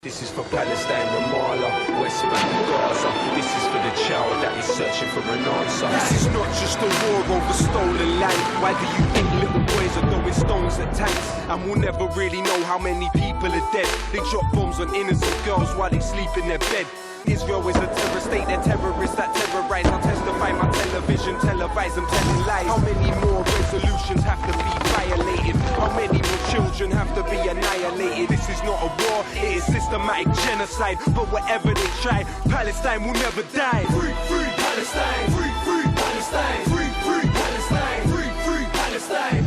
This is for Palestine, Ramallah, West Bank, Gaza. This is for the child that is searching for an answer. This is not just a war over stolen land. Why do you think little boys are throwing stones at tanks? And we'll never really know how many people are dead. They drop bombs on innocent girls while they sleep in their bed. Israel is a terror state, they're terrorists that terrorize. I'll testify my television, televise, I'm telling lies. How many more resolutions have to be violated? How many more children have to be annihilated? This is not a war, it is systematic genocide. But whatever they try, Palestine will never die. Free, free Palestine, free, free Palestine, free, free Palestine, free, free Palestine.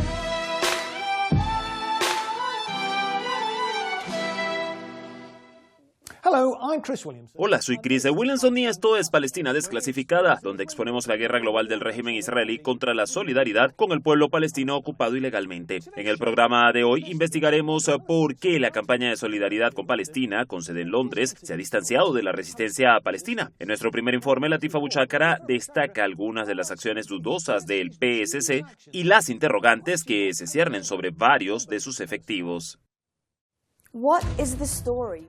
Hello, I'm Chris Williamson. Hola, soy Chris Williamson y esto es Palestina Desclasificada, donde exponemos la guerra global del régimen israelí contra la solidaridad con el pueblo palestino ocupado ilegalmente. En el programa de hoy investigaremos por qué la campaña de solidaridad con Palestina, con sede en Londres, se ha distanciado de la resistencia palestina. En nuestro primer informe, Latifa Buchakara destaca algunas de las acciones dudosas del PSC y las interrogantes que se ciernen sobre varios de sus efectivos.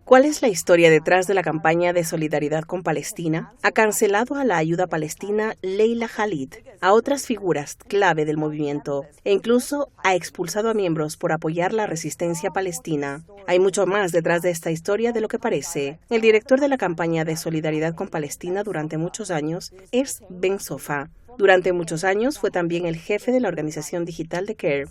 ¿Cuál es la historia detrás de la campaña de solidaridad con Palestina? Ha cancelado a la ayuda palestina Leila Khalid, a otras figuras clave del movimiento, e incluso ha expulsado a miembros por apoyar la resistencia palestina. Hay mucho más detrás de esta historia de lo que parece. El director de la campaña de solidaridad con Palestina durante muchos años es Ben Sofa. Durante muchos años fue también el jefe de la organización digital de CARE.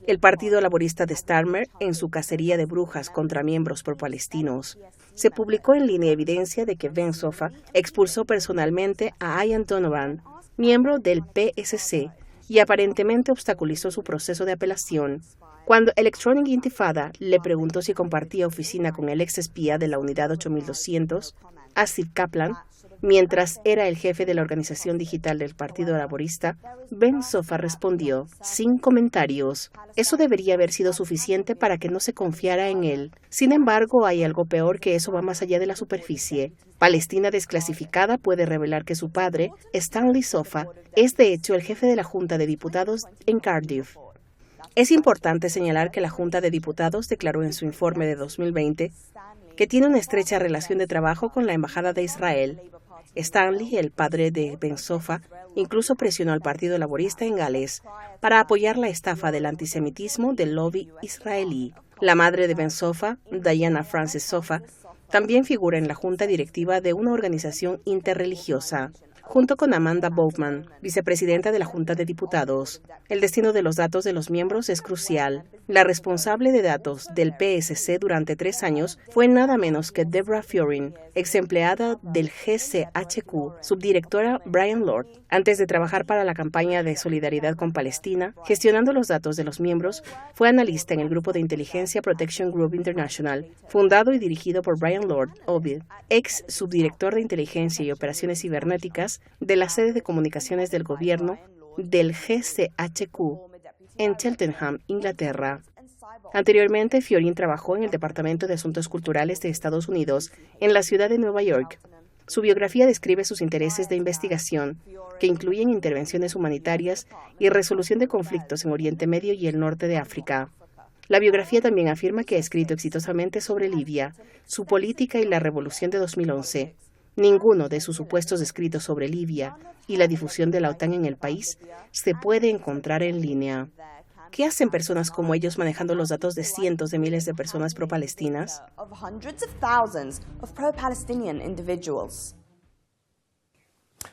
El Partido Laborista de Starmer, en su cacería de brujas contra miembros pro-palestinos, se publicó en línea evidencia de que Ben Sofa expulsó personalmente a Ian Donovan, miembro del PSC, y aparentemente obstaculizó su proceso de apelación. Cuando Electronic Intifada le preguntó si compartía oficina con el ex espía de la Unidad 8200, Asif Kaplan, mientras era el jefe de la organización digital del Partido Laborista, Ben Sofa respondió, sin comentarios. Eso debería haber sido suficiente para que no se confiara en él. Sin embargo, hay algo peor que eso va más allá de la superficie. Palestina Desclasificada puede revelar que su padre, Stanley Sofa, es de hecho el jefe de la Junta de Diputados en Cardiff. Es importante señalar que la Junta de Diputados declaró en su informe de 2020 que tiene una estrecha relación de trabajo con la Embajada de Israel. Stanley, el padre de Ben Sofa, incluso presionó al Partido Laborista en Gales para apoyar la estafa del antisemitismo del lobby israelí. La madre de Ben Sofa, Diana Frances Sofa, también figura en la junta directiva de una organización interreligiosa, junto con Amanda Bowman, vicepresidenta de la Junta de Diputados. El destino de los datos de los miembros es crucial. La responsable de datos del PSC durante 3 años fue nada menos que Deborah Fiorin, ex empleada del GCHQ, subdirectora Brian Lord. Antes de trabajar para la campaña de solidaridad con Palestina, gestionando los datos de los miembros, fue analista en el grupo de inteligencia Protection Group International, fundado y dirigido por Brian Lord Ovid, ex subdirector de inteligencia y operaciones cibernéticas de la sede de comunicaciones del gobierno del GCHQ en Cheltenham, Inglaterra. Anteriormente, Fiorin trabajó en el Departamento de Asuntos Culturales de Estados Unidos en la ciudad de Nueva York. Su biografía describe sus intereses de investigación, que incluyen intervenciones humanitarias y resolución de conflictos en Oriente Medio y el norte de África. La biografía también afirma que ha escrito exitosamente sobre Libia, su política y la revolución de 2011. Ninguno de sus supuestos escritos sobre Libia y la difusión de la OTAN en el país se puede encontrar en línea. ¿Qué hacen personas como ellos manejando los datos de cientos de miles de personas pro-palestinas?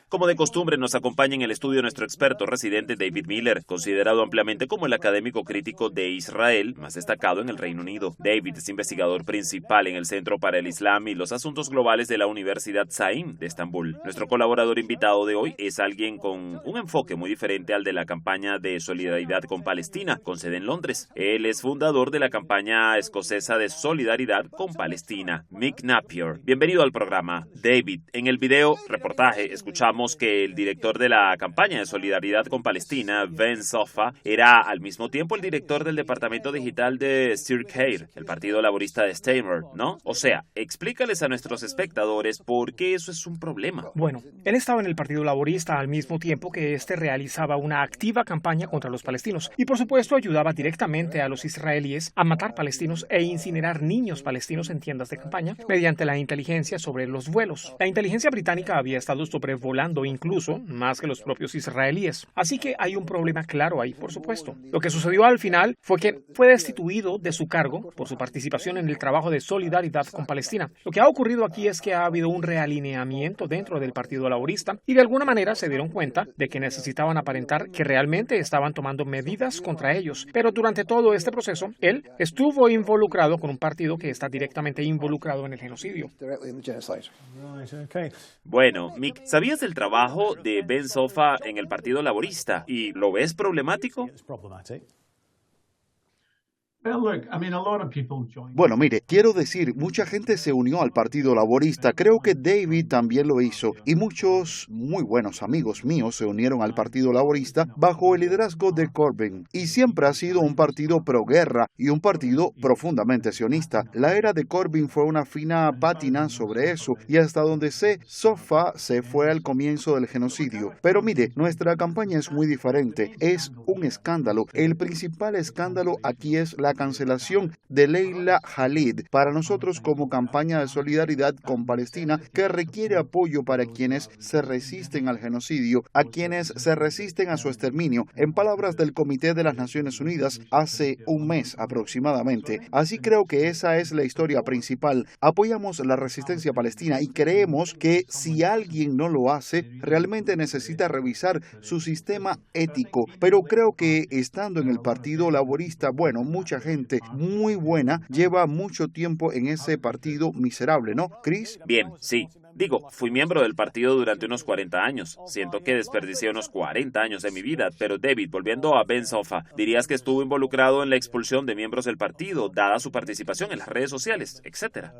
Como de costumbre, nos acompaña en el estudio nuestro experto residente David Miller, considerado ampliamente como el académico crítico de Israel más destacado en el Reino Unido. David es investigador principal en el Centro para el Islam y los Asuntos Globales de la Universidad Zain de Estambul. Nuestro colaborador invitado de hoy es alguien con un enfoque muy diferente al de la campaña de solidaridad con Palestina, con sede en Londres. Él es fundador de la campaña escocesa de solidaridad con Palestina, Mick Napier. Bienvenido al programa. David, en el video reportaje escuchamos sabíamos que el director de la campaña de solidaridad con Palestina, Ben Soffa, era al mismo tiempo el director del departamento digital de Sir-Keir, el partido laborista de Stamer, ¿no? O sea, explícales a nuestros espectadores por qué eso es un problema. Bueno, él estaba en el Partido Laborista al mismo tiempo que este realizaba una activa campaña contra los palestinos y por supuesto ayudaba directamente a los israelíes a matar palestinos e incinerar niños palestinos en tiendas de campaña mediante la inteligencia sobre los vuelos. La inteligencia británica había estado sobrevolando incluso más que los propios israelíes. Así que hay un problema claro ahí, por supuesto. Lo que sucedió al final fue que fue destituido de su cargo por su participación en el trabajo de solidaridad con Palestina. Lo que ha ocurrido aquí es que ha habido un realineamiento dentro del Partido Laborista y de alguna manera se dieron cuenta de que necesitaban aparentar que realmente estaban tomando medidas contra ellos. Pero durante todo este proceso, él estuvo involucrado con un partido que está directamente involucrado en el genocidio. Bueno, Mick, ¿sabías del trabajo de Ben Soffa en el Partido Laborista y lo ves problemático? Bueno, mire, quiero decir, mucha gente se unió al Partido Laborista, creo que David también lo hizo, y muchos muy buenos amigos míos se unieron al Partido Laborista bajo el liderazgo de Corbyn, y siempre ha sido un partido pro-guerra y un partido profundamente sionista. La era de Corbyn fue una fina pátina sobre eso, y hasta donde sé, Soffa se fue al comienzo del genocidio. Pero mire, nuestra campaña es muy diferente, es un escándalo. El principal escándalo aquí es la cancelación de Leila Khalid para nosotros como campaña de solidaridad con Palestina que requiere apoyo para quienes se resisten al genocidio, a quienes se resisten a su exterminio, en palabras del Comité de las Naciones Unidas hace un mes aproximadamente. Así creo que esa es la historia principal. Apoyamos la resistencia palestina y creemos que si alguien no lo hace, realmente necesita revisar su sistema ético. Pero creo que estando en el Partido Laborista, bueno, mucha gente muy buena lleva mucho tiempo en ese partido miserable, ¿no, Chris? Bien, sí. Digo, fui miembro del partido durante unos 40 años. Siento que desperdicié unos 40 años de mi vida. Pero David, volviendo a Ben Soffa, ¿dirías que estuvo involucrado en la expulsión de miembros del partido, dada su participación en las redes sociales, etcétera?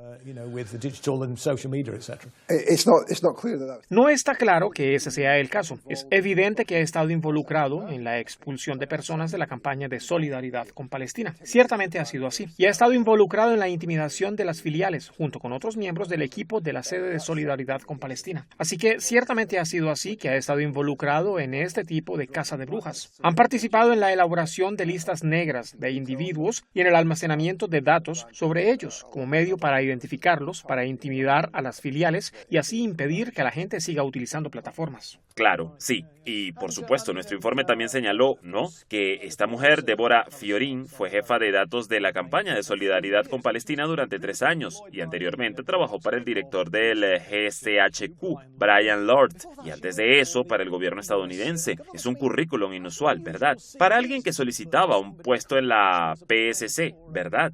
No está claro que ese sea el caso. Es evidente que ha estado involucrado en la expulsión de personas de la campaña de solidaridad con Palestina. Ciertamente ha sido así. Y ha estado involucrado en la intimidación de las filiales, junto con otros miembros del equipo de la sede de solidaridad con Palestina. Así que ciertamente ha sido así que ha estado involucrado en este tipo de caza de brujas. Han participado en la elaboración de listas negras de individuos y en el almacenamiento de datos sobre ellos, como medio para identificarlos, para intimidar a las filiales y así impedir que la gente siga utilizando plataformas. Claro, sí. Y por supuesto, nuestro informe también señaló, ¿no?, que esta mujer, Deborah Fiorin, fue jefa de datos de la campaña de solidaridad con Palestina durante 3 años y anteriormente trabajó para el director del GCHQ, Brian Lord, y antes de eso para el gobierno estadounidense. Es un currículum inusual, ¿verdad? Para alguien que solicitaba un puesto en la PSC, ¿verdad?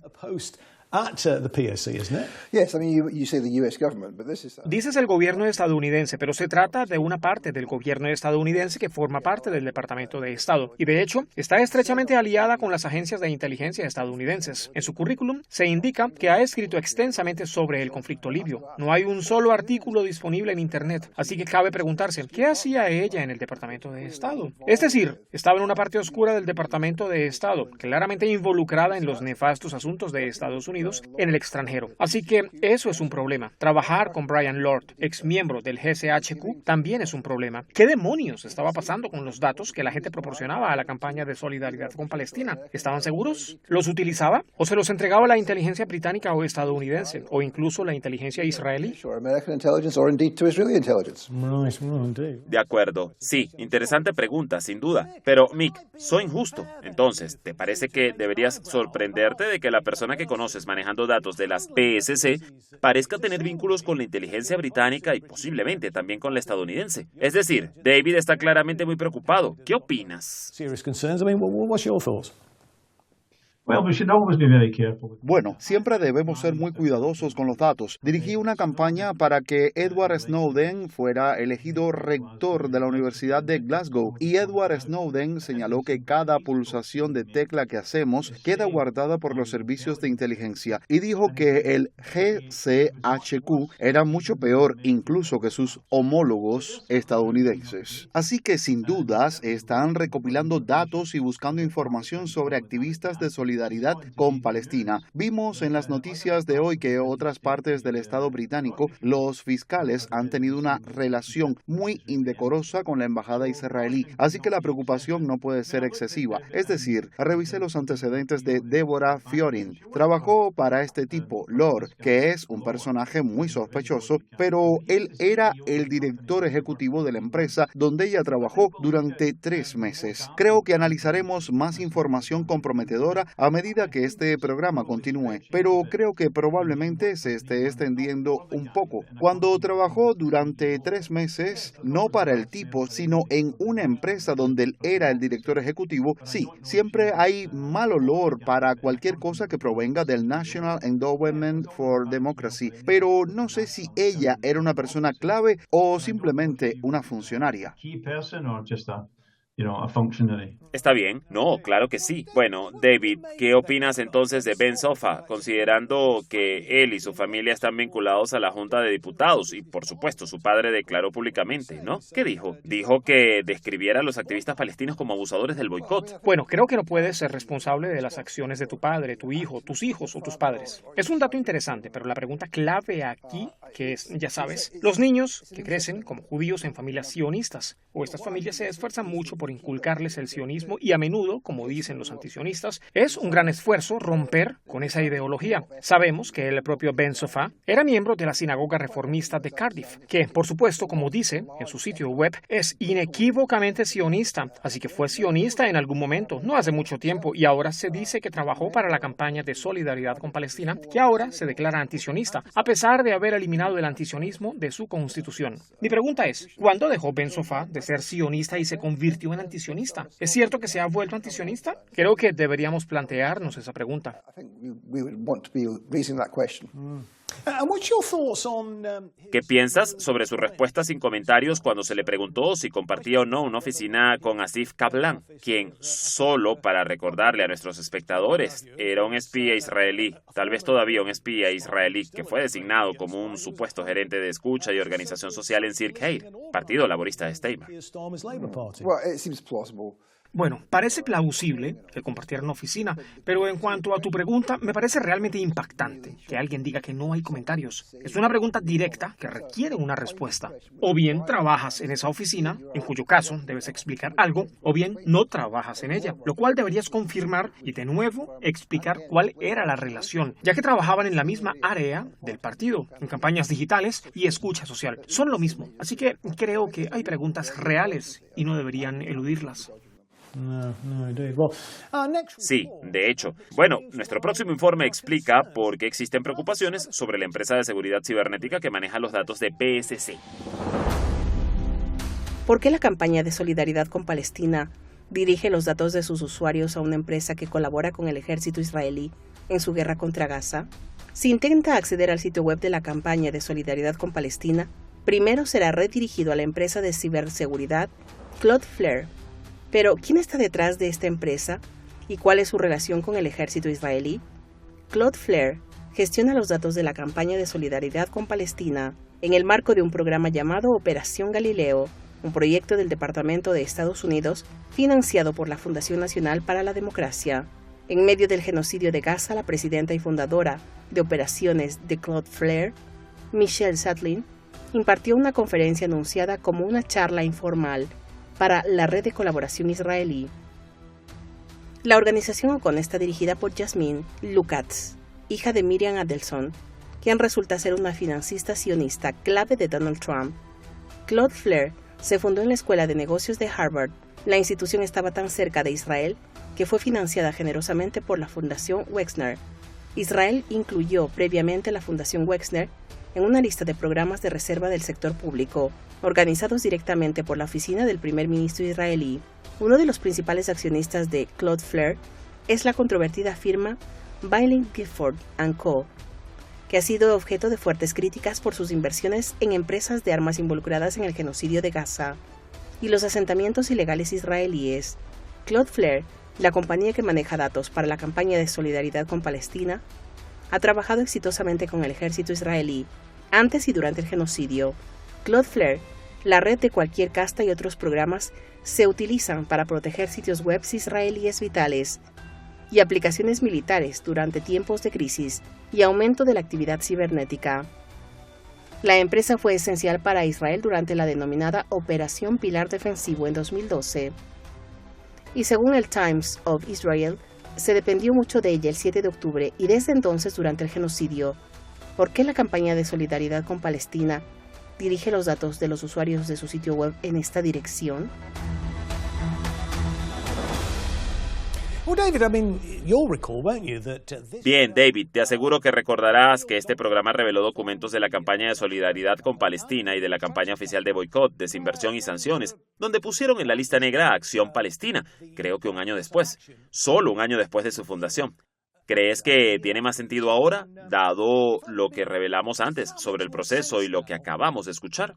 Dices el gobierno estadounidense, pero se trata de una parte del gobierno estadounidense que forma parte del Departamento de Estado y de hecho está estrechamente aliada con las agencias de inteligencia estadounidenses. En su currículum se indica que ha escrito extensamente sobre el conflicto libio. No hay un solo artículo disponible en Internet, así que cabe preguntarse, ¿qué hacía ella en el Departamento de Estado? Es decir, estaba en una parte oscura del Departamento de Estado, claramente involucrada en los nefastos asuntos de Estados Unidos en el extranjero. Así que eso es un problema. Trabajar con Brian Lord, ex miembro del GCHQ, también es un problema. ¿Qué demonios estaba pasando con los datos que la gente proporcionaba a la campaña de solidaridad con Palestina? ¿Estaban seguros? ¿Los utilizaba? ¿O se los entregaba la inteligencia británica o estadounidense? ¿O incluso la inteligencia israelí? De acuerdo. Sí, interesante pregunta, sin duda. Pero, Mick, soy injusto. Entonces, ¿te parece que deberías sorprenderte de que la persona que conoces manejando datos de las PSC parezca tener vínculos con la inteligencia británica y posiblemente también con la estadounidense? Es decir, David está claramente muy preocupado. ¿Qué opinas? Bueno, siempre debemos ser muy cuidadosos con los datos. Dirigí una campaña para que Edward Snowden fuera elegido rector de la Universidad de Glasgow y Edward Snowden señaló que cada pulsación de tecla que hacemos queda guardada por los servicios de inteligencia y dijo que el GCHQ era mucho peor incluso que sus homólogos estadounidenses. Así que sin dudas están recopilando datos y buscando información sobre activistas de solidaridad con Palestina. Vimos en las noticias de hoy que otras partes del Estado británico, los fiscales han tenido una relación muy indecorosa con la embajada israelí, así que la preocupación no puede ser excesiva. Es decir, revisé los antecedentes de Deborah Fiorin. Trabajó para este tipo, Lord, que es un personaje muy sospechoso, pero él era el director ejecutivo de la empresa donde ella trabajó durante 3 meses. Creo que analizaremos más información comprometedora a medida que este programa continúe, pero creo que probablemente se esté extendiendo un poco. Cuando trabajó durante 3 meses, no para el tipo, sino en una empresa donde él era el director ejecutivo, sí, siempre hay mal olor para cualquier cosa que provenga del National Endowment for Democracy, pero no sé si ella era una persona clave o simplemente una funcionaria. Está bien, no, claro que sí. Bueno, David, ¿qué opinas entonces de Ben Sofa, considerando que él y su familia están vinculados a la Junta de Diputados y, por supuesto, su padre declaró públicamente, ¿no? ¿Qué dijo? Dijo que describiera a los activistas palestinos como abusadores del boicot. Bueno, creo que no puedes ser responsable de las acciones de tu padre, tu hijo, tus hijos o tus padres. Es un dato interesante, pero la pregunta clave aquí, que es, ya sabes, los niños que crecen como judíos en familias sionistas, o estas familias se esfuerzan mucho por inculcarles el sionismo y a menudo, como dicen los antisionistas, es un gran esfuerzo romper con esa ideología. Sabemos que el propio Ben Sofa era miembro de la sinagoga reformista de Cardiff, que, por supuesto, como dice en su sitio web, es inequívocamente sionista, así que fue sionista en algún momento, no hace mucho tiempo, y ahora se dice que trabajó para la campaña de solidaridad con Palestina, que ahora se declara antisionista, a pesar de haber eliminado el antisionismo de su constitución. Mi pregunta es, ¿cuándo dejó Ben Sofa de ser sionista y se convirtió en antisionista? ¿Es cierto que se ha vuelto antisionista? Creo que deberíamos plantearnos esa pregunta. ¿Qué piensas sobre su respuesta sin comentarios cuando se le preguntó si compartía o no una oficina con Asif Kaplan, quien, solo para recordarle a nuestros espectadores, era un espía israelí, tal vez todavía un espía israelí, que fue designado como un supuesto gerente de escucha y organización social en Sirkei, Partido Laborista de Steimer? Bueno, parece plausible que compartieran una oficina, pero en cuanto a tu pregunta, me parece realmente impactante que alguien diga que no hay comentarios. Es una pregunta directa que requiere una respuesta. O bien trabajas en esa oficina, en cuyo caso debes explicar algo, o bien no trabajas en ella, lo cual deberías confirmar y de nuevo explicar cuál era la relación, ya que trabajaban en la misma área del partido, en campañas digitales y escucha social. Son lo mismo, así que creo que hay preguntas reales y no deberían eludirlas. Sí, de hecho. Bueno, nuestro próximo informe explica por qué existen preocupaciones sobre la empresa de seguridad cibernética que maneja los datos de PSC. ¿Por qué la campaña de solidaridad con Palestina dirige los datos de sus usuarios a una empresa que colabora con el ejército israelí en su guerra contra Gaza? Si intenta acceder al sitio web de la campaña de solidaridad con Palestina, primero será redirigido a la empresa de ciberseguridad Cloudflare. Pero, ¿quién está detrás de esta empresa y cuál es su relación con el ejército israelí? Cloudflare gestiona los datos de la campaña de solidaridad con Palestina en el marco de un programa llamado Operación Galileo, un proyecto del Departamento de Estados Unidos financiado por la Fundación Nacional para la Democracia. En medio del genocidio de Gaza, la presidenta y fundadora de operaciones de Cloudflare, Michelle Satlin, impartió una conferencia anunciada como una charla informal para la red de colaboración israelí. La organización Ocon está dirigida por Yasmin Lukatz, hija de Miriam Adelson, quien resulta ser una financista sionista clave de Donald Trump. Cloudflare se fundó en la Escuela de Negocios de Harvard. La institución estaba tan cerca de Israel que fue financiada generosamente por la Fundación Wexner. Israel incluyó previamente la Fundación Wexner en una lista de programas de reserva del sector público, organizados directamente por la oficina del primer ministro israelí. Uno de los principales accionistas de Cloudflare es la controvertida firma Bailey Gifford & Co., que ha sido objeto de fuertes críticas por sus inversiones en empresas de armas involucradas en el genocidio de Gaza y los asentamientos ilegales israelíes. Cloudflare, la compañía que maneja datos para la campaña de solidaridad con Palestina, ha trabajado exitosamente con el ejército israelí antes y durante el genocidio. Cloudflare, la red de cualquier casta y otros programas se utilizan para proteger sitios web israelíes vitales y aplicaciones militares durante tiempos de crisis y aumento de la actividad cibernética. La empresa fue esencial para Israel durante la denominada Operación Pilar Defensivo en 2012. Y según el Times of Israel, se dependió mucho de ella el 7 de octubre y desde entonces durante el genocidio. ¿Por qué la campaña de solidaridad con Palestina dirige los datos de los usuarios de su sitio web en esta dirección? Bien, David, te aseguro que recordarás que este programa reveló documentos de la campaña de solidaridad con Palestina y de la campaña oficial de boicot, desinversión y sanciones, donde pusieron en la lista negra a Acción Palestina, creo que un año después, solo un año después de su fundación. ¿Crees que tiene más sentido ahora, dado lo que revelamos antes sobre el proceso y lo que acabamos de escuchar?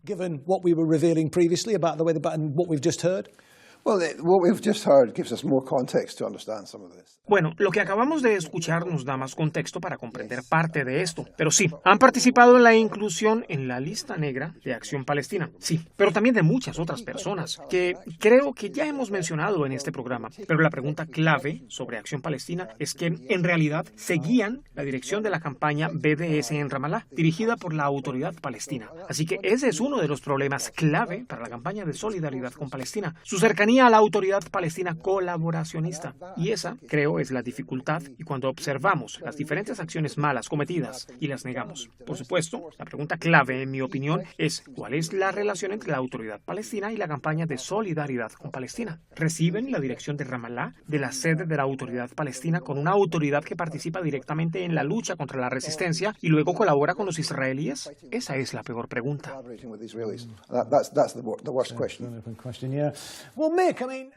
Bueno, lo que acabamos de escuchar nos da más contexto para comprender parte de esto. Pero sí, han participado en la inclusión en la lista negra de Acción Palestina. Sí, pero también de muchas otras personas que creo que ya hemos mencionado en este programa. Pero la pregunta clave sobre Acción Palestina es que en realidad seguían la dirección de la campaña BDS en Ramallah, dirigida por la Autoridad Palestina. Así que ese es uno de los problemas clave para la campaña de solidaridad con Palestina. Su cercanía a la Autoridad Palestina colaboracionista. Y esa, creo, es la dificultad y cuando observamos las diferentes acciones malas cometidas y las negamos. Por supuesto, la pregunta clave, en mi opinión, es ¿cuál es la relación entre la Autoridad Palestina y la campaña de solidaridad con Palestina? ¿Reciben la dirección de Ramallah, de la sede de la Autoridad Palestina, con una autoridad que participa directamente en la lucha contra la resistencia y luego colabora con los israelíes? Esa es la peor pregunta.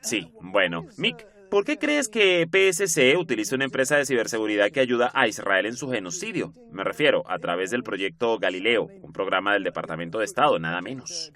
Sí, bueno, Mick, ¿por qué crees que PSC utiliza una empresa de ciberseguridad que ayuda a Israel en su genocidio? Me refiero a través del proyecto Galileo, un programa del Departamento de Estado, nada menos.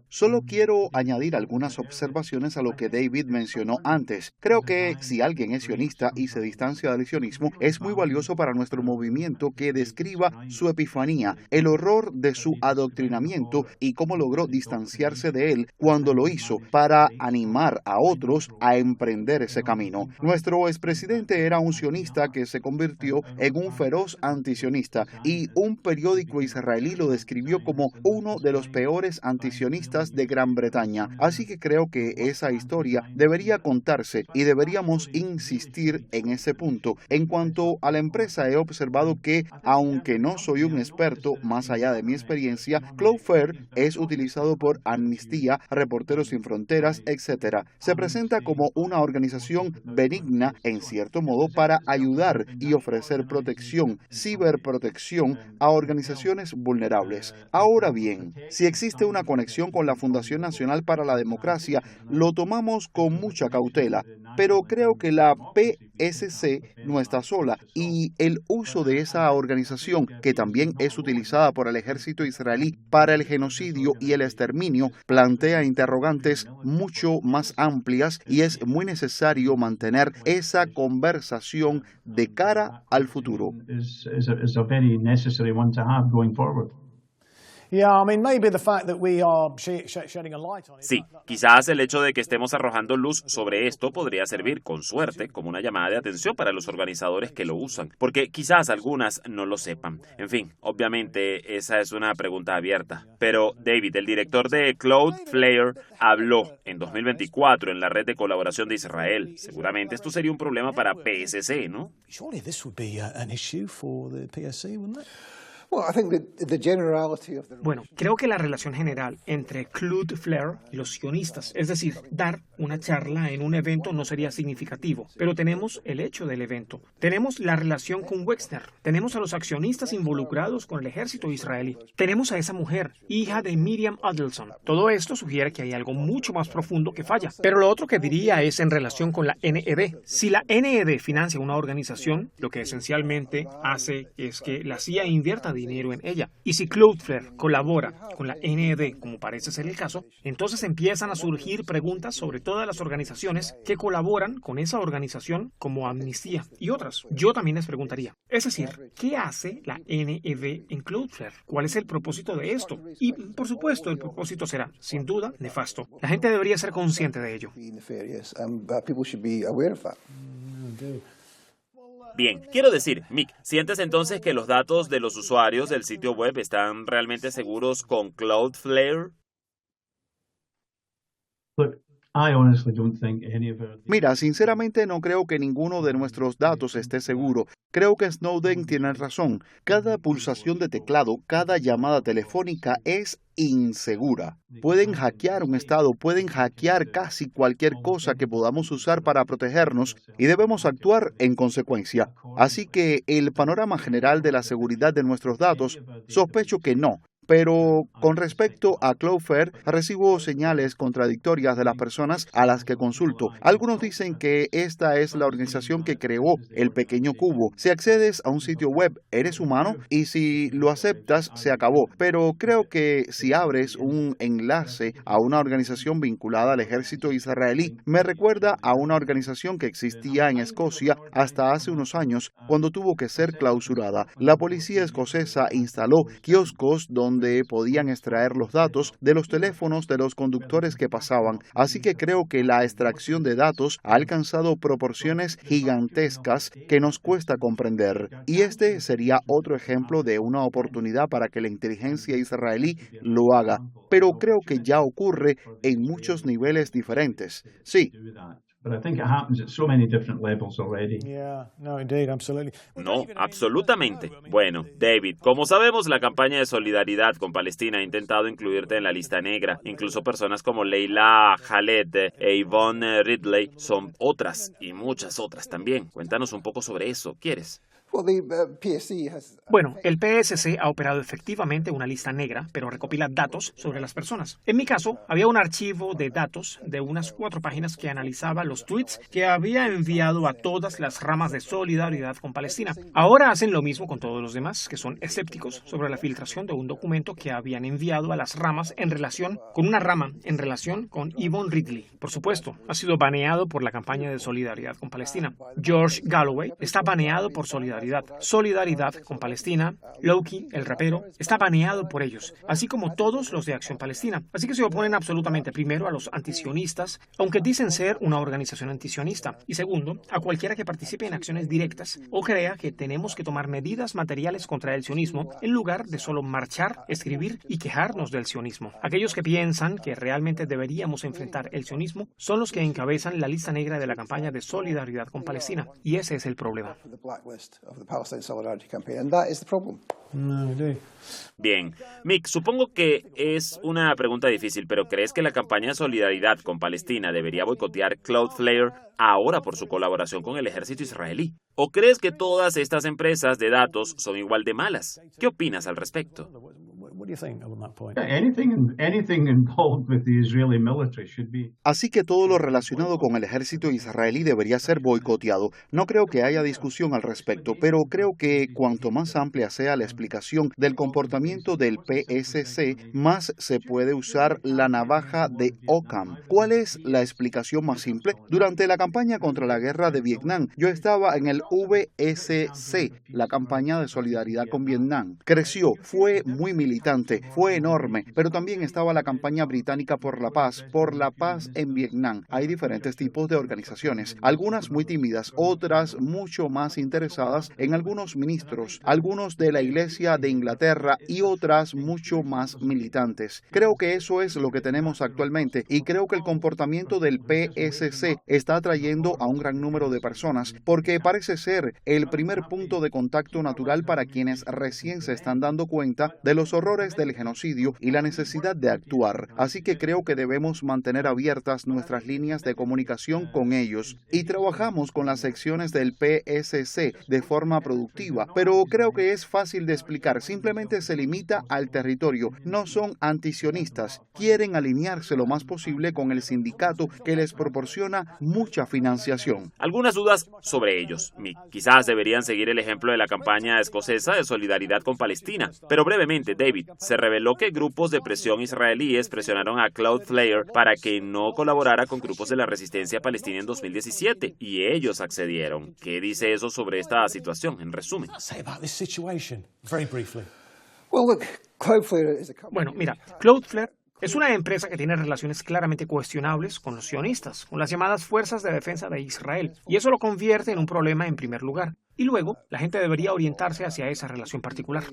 Solo quiero añadir algunas observaciones a lo que David mencionó antes. Creo que si alguien es sionista y se distancia del sionismo, es muy valioso para nuestro movimiento que describa su epifanía, el horror de su adoctrinamiento y cómo logró distanciarse de él cuando lo hizo para animar a otros a emprender ese camino. Nuestro expresidente era un sionista que se convirtió en un feroz antisionista y un periódico israelí lo describió como uno de los peores antisionistas de Gran Bretaña. Así que creo que esa historia debería contarse y deberíamos insistir en ese punto. En cuanto a la empresa, he observado que, aunque no soy un experto más allá de mi experiencia, Cloudflare es utilizado por Amnistía, Reporteros Sin Fronteras, etc. Se presenta como una organización benigna, en cierto modo, para ayudar y ofrecer protección, ciberprotección a organizaciones vulnerables. Ahora bien, si existe una conexión con la Fundación Nacional para la Democracia, lo tomamos con mucha cautela, pero creo que la PSC no está sola y el uso de esa organización, que también es utilizada por el ejército israelí para el genocidio y el exterminio, plantea interrogantes mucho más amplias y es muy necesario mantener esa conversación de cara al futuro. Sí, quizás el hecho de que estemos arrojando luz sobre esto podría servir, con suerte, como una llamada de atención para los organizadores que lo usan, porque quizás algunas no lo sepan. En fin, obviamente esa es una pregunta abierta. Pero David, el director de Cloudflare, habló en 2024 en la red de colaboración de Israel. Seguramente esto sería un problema para PSC, ¿no? Bueno, creo que la relación general entre Cloudflare y los sionistas, es decir, dar una charla en un evento no sería significativo, pero tenemos el hecho del evento. Tenemos la relación con Wexner, tenemos a los accionistas involucrados con el ejército israelí, tenemos a esa mujer, hija de Miriam Adelson. Todo esto sugiere que hay algo mucho más profundo que falla. Pero lo otro que diría es en relación con la NED. Si la NED financia una organización, lo que esencialmente hace es que la CIA invierta dinero en ella. Y si Cloudflare colabora con la NED, como parece ser el caso, entonces empiezan a surgir preguntas sobre todas las organizaciones que colaboran con esa organización, como Amnistía y otras. Yo también les preguntaría, es decir, ¿qué hace la NED en Cloudflare? ¿Cuál es el propósito de esto? Y, por supuesto, el propósito será, sin duda, nefasto. La gente debería ser consciente de ello. Bien, quiero decir, Mick, ¿sientes entonces que los datos de los usuarios del sitio web están realmente seguros con Cloudflare? Mira, sinceramente no creo que ninguno de nuestros datos esté seguro. Creo que Snowden tiene razón. Cada pulsación de teclado, cada llamada telefónica es insegura. Pueden hackear un estado, pueden hackear casi cualquier cosa que podamos usar para protegernos y debemos actuar en consecuencia. Así que el panorama general de la seguridad de nuestros datos, sospecho que no. Pero con respecto a Cloudflare, recibo señales contradictorias de las personas a las que consulto. Algunos dicen que esta es la organización que creó el pequeño cubo. Si accedes a un sitio web, eres humano y si lo aceptas, se acabó. Pero creo que si abres un enlace a una organización vinculada al ejército israelí, me recuerda a una organización que existía en Escocia hasta hace unos años, cuando tuvo que ser clausurada. La policía escocesa instaló kioscos donde podían extraer los datos de los teléfonos de los conductores que pasaban. Así que creo que la extracción de datos ha alcanzado proporciones gigantescas que nos cuesta comprender. Y este sería otro ejemplo de una oportunidad para que la inteligencia israelí lo haga. Pero creo que ya ocurre en muchos niveles diferentes. Sí. No, absolutamente. Bueno, David, como sabemos, la campaña de solidaridad con Palestina ha intentado incluirte en la lista negra. Incluso personas como Leila Khaled e Yvonne Ridley son otras y muchas otras también. Cuéntanos un poco sobre eso, ¿quieres? Bueno, el PSC ha operado efectivamente una lista negra, pero recopila datos sobre las personas. En mi caso, había un archivo de datos de unas 4 páginas que analizaba los tweets que había enviado a todas las ramas de solidaridad con Palestina. Ahora hacen lo mismo con todos los demás, que son escépticos sobre la filtración de un documento que habían enviado a las ramas en relación con una rama en relación con Yvonne Ridley. Por supuesto, ha sido baneado por la campaña de solidaridad con Palestina. George Galloway está baneado por solidaridad. Solidaridad con Palestina, Loki, el rapero, está baneado por ellos, así como todos los de Acción Palestina. Así que se oponen absolutamente, primero, a los antisionistas, aunque dicen ser una organización antisionista, y segundo, a cualquiera que participe en acciones directas o crea que tenemos que tomar medidas materiales contra el sionismo en lugar de solo marchar, escribir y quejarnos del sionismo. Aquellos que piensan que realmente deberíamos enfrentar el sionismo son los que encabezan la lista negra de la campaña de solidaridad con Palestina, y ese es el problema. Bien. Mick, supongo que es una pregunta difícil, pero ¿crees que la campaña de solidaridad con Palestina debería boicotear Cloudflare ahora por su colaboración con el ejército israelí? ¿O crees que todas estas empresas de datos son igual de malas? ¿Qué opinas al respecto? Así que todo lo relacionado con el ejército israelí debería ser boicoteado. No creo que haya discusión al respecto, pero creo que cuanto más amplia sea la explicación del comportamiento del PSC, más se puede usar la navaja de Occam. ¿Cuál es la explicación más simple? Durante la campaña contra la guerra de Vietnam, yo estaba en el VSC, la campaña de solidaridad con Vietnam. Creció, fue muy militante. importante, fue enorme, pero también estaba la campaña británica por la paz en Vietnam. Hay diferentes tipos de organizaciones, algunas muy tímidas, otras mucho más interesadas en algunos ministros, algunos de la Iglesia de Inglaterra y otras mucho más militantes. Creo que eso es lo que tenemos actualmente y creo que el comportamiento del PSC está atrayendo a un gran número de personas porque parece ser el primer punto de contacto natural para quienes recién se están dando cuenta de los horrores del genocidio y la necesidad de actuar. Así que creo que debemos mantener abiertas nuestras líneas de comunicación con ellos y trabajamos con las secciones del PSC de forma productiva, pero creo que es fácil de explicar, simplemente se limita al territorio, no son antisionistas, quieren alinearse lo más posible con el sindicato que les proporciona mucha financiación. Algunas dudas sobre ellos. Quizás deberían seguir el ejemplo de la campaña escocesa de solidaridad con Palestina. Pero brevemente, David, se reveló que grupos de presión israelíes presionaron a Cloudflare para que no colaborara con grupos de la resistencia palestina en 2017 y ellos accedieron. ¿Qué dice eso sobre esta situación, en resumen? Bueno, mira, Cloudflare es una empresa que tiene relaciones claramente cuestionables con los sionistas, con las llamadas Fuerzas de Defensa de Israel, y eso lo convierte en un problema en primer lugar. Y luego, la gente debería orientarse hacia esa relación particular.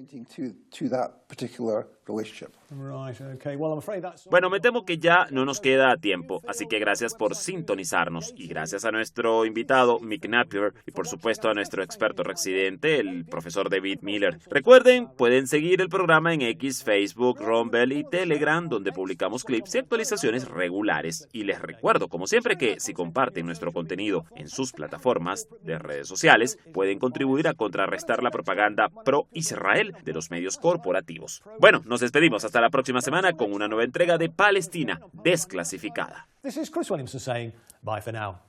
Bueno, me temo que ya no nos queda tiempo, así que gracias por sintonizarnos y gracias a nuestro invitado Mick Napier y por supuesto a nuestro experto residente, el profesor David Miller. Recuerden, pueden seguir el programa en X, Facebook, Rumble y Telegram, donde publicamos clips y actualizaciones regulares. Y les recuerdo, como siempre, que si comparten nuestro contenido en sus plataformas de redes sociales, pueden contribuir a contrarrestar la propaganda pro-Israel de los medios corporativos. Bueno, nos despedimos hasta la próxima semana con una nueva entrega de Palestina Desclasificada. This is Chris Williamson saying bye for now.